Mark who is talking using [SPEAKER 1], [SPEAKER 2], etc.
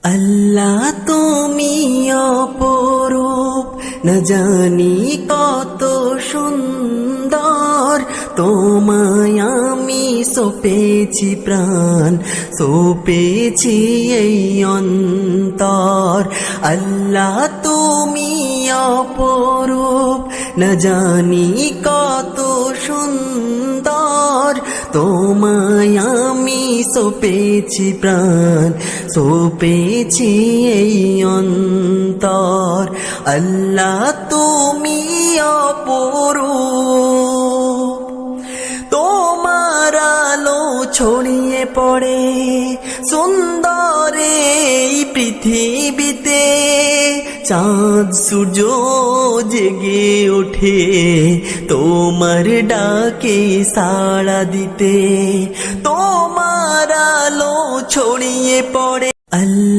[SPEAKER 1] আল্লাহ তুমি অপরূপ, না জানি কত সুন্দর। তোমায় আমি সপেছি প্রাণ, সপেছি এই অন্তর। আল্লাহ তুমি অপরূপ, না জানি কত সুন্দর। তোমায় আমি সপেছি প্রাণ, সপেছি এই অন্তর। আল্লাহ তুমি অপরূপ, তোমার আলো ছড়িয়ে পড়ে সুন্দর এই পৃথিবীতে। চাঁদ সূর্য জেগে ওঠে তোমার ডাকে সাড়া দিতে। তোমার আলো ছড়িয়ে পড়ে। আল্লাহ